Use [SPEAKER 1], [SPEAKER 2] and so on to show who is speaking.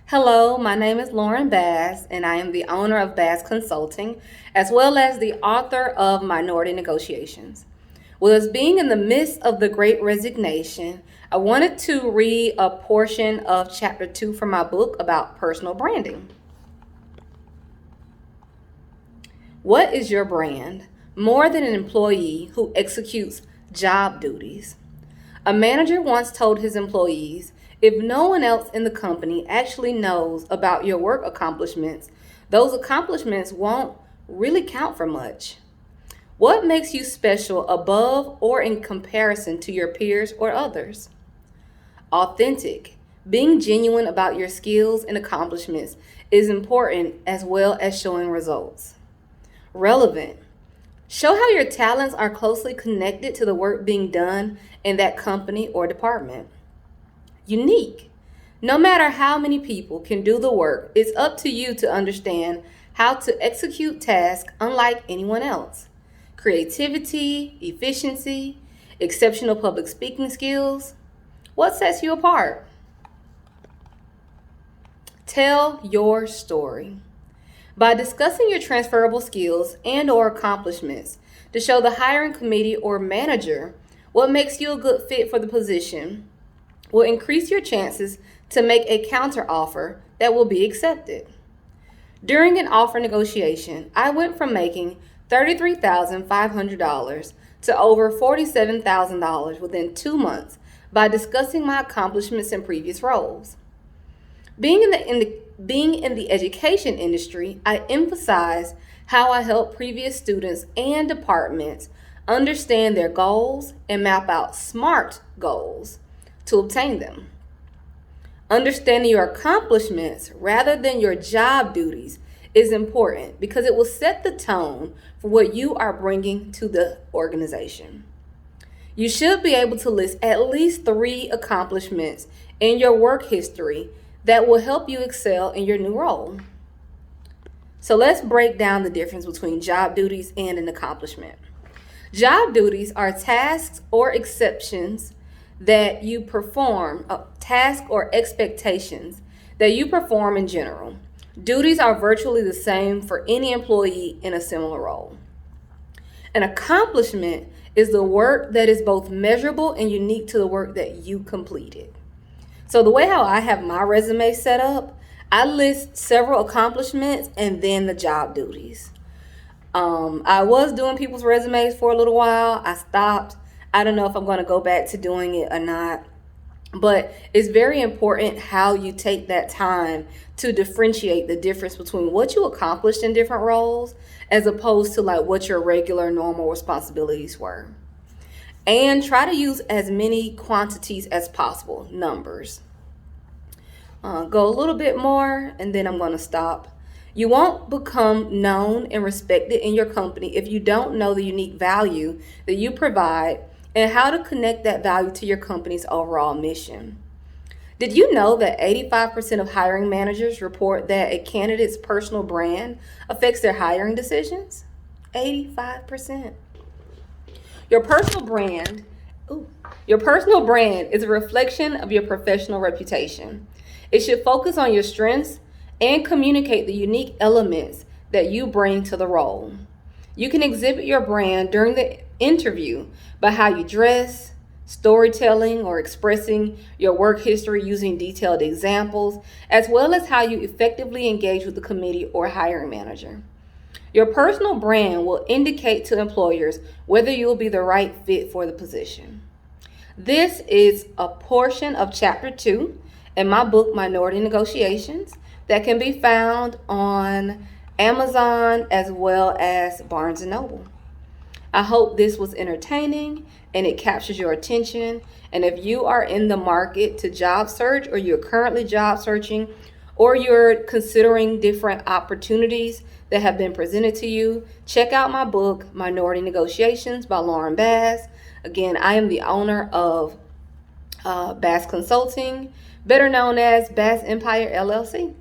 [SPEAKER 1] Hello, my name is Lauren Bass, and I am the owner of Bass Consulting, as well as the author of Minority Negotiations. With us being in the midst of the Great Resignation, I wanted to read a portion of Chapter 2 from my book about personal branding. What is your brand? More than an employee who executes job duties. A manager once told his employees, if no one else in the company actually knows about your work accomplishments, those accomplishments won't really count for much. What makes you special above or in comparison to your peers or others? Authentic. Being genuine about your skills and accomplishments is important as well as showing results. Relevant. Show how your talents are closely connected to the work being done in that company or department. Unique. No matter how many people can do the work, it's up to you to understand how to execute tasks unlike anyone else. Creativity, efficiency, exceptional public speaking skills. What sets you apart? Tell your story. By discussing your transferable skills and/or accomplishments to show the hiring committee or manager what makes you a good fit for the position will increase your chances to make a counteroffer that will be accepted. During an offer negotiation, I went from making $33,500 to over $47,000 within 2 months by discussing my accomplishments in previous roles. Being in the education industry, I emphasize how I help previous students and departments understand their goals and map out SMART goals to obtain them. Understanding your accomplishments rather than your job duties is important because it will set the tone for what you are bringing to the organization. You should be able to list at least 3 accomplishments in your work history that will help you excel in your new role. So let's break down the difference between job duties and an accomplishment. Job duties are tasks or exceptions that you perform, tasks or expectations that you perform in general. Duties are virtually the same for any employee in a similar role. An accomplishment is the work that is both measurable and unique to the work that you completed. So the way how I have my resume set up, I list several accomplishments and then the job duties. I was doing people's resumes for a little while. I stopped. I don't know if I'm going to go back to doing it or not. But it's very important how you take that time to differentiate the difference between what you accomplished in different roles as opposed to like what your regular normal responsibilities were. And try to use as many quantities as possible, numbers. Go a little bit more and then I'm going to stop. You won't become known and respected in your company if you don't know the unique value that you provide and how to connect that value to your company's overall mission. Did you know that 85% of hiring managers report that a candidate's personal brand affects their hiring decisions? 85%. Your personal brand is a reflection of your professional reputation. It should focus on your strengths and communicate the unique elements that you bring to the role. You can exhibit your brand during the interview by how you dress, storytelling, or expressing your work history using detailed examples, as well as how you effectively engage with the committee or hiring manager. Your personal brand will indicate to employers whether you will be the right fit for the position. This is a portion of Chapter 2 in my book, Minority Negotiations, that can be found on Amazon as well as Barnes & Noble. I hope this was entertaining and it captures your attention. And if you are in the market to job search or you're currently job searching or you're considering different opportunities that have been presented to you, check out my book, Minority Negotiations by Lauren Bass. Again, I am the owner of Bass Consulting, better known as Bass Empire LLC.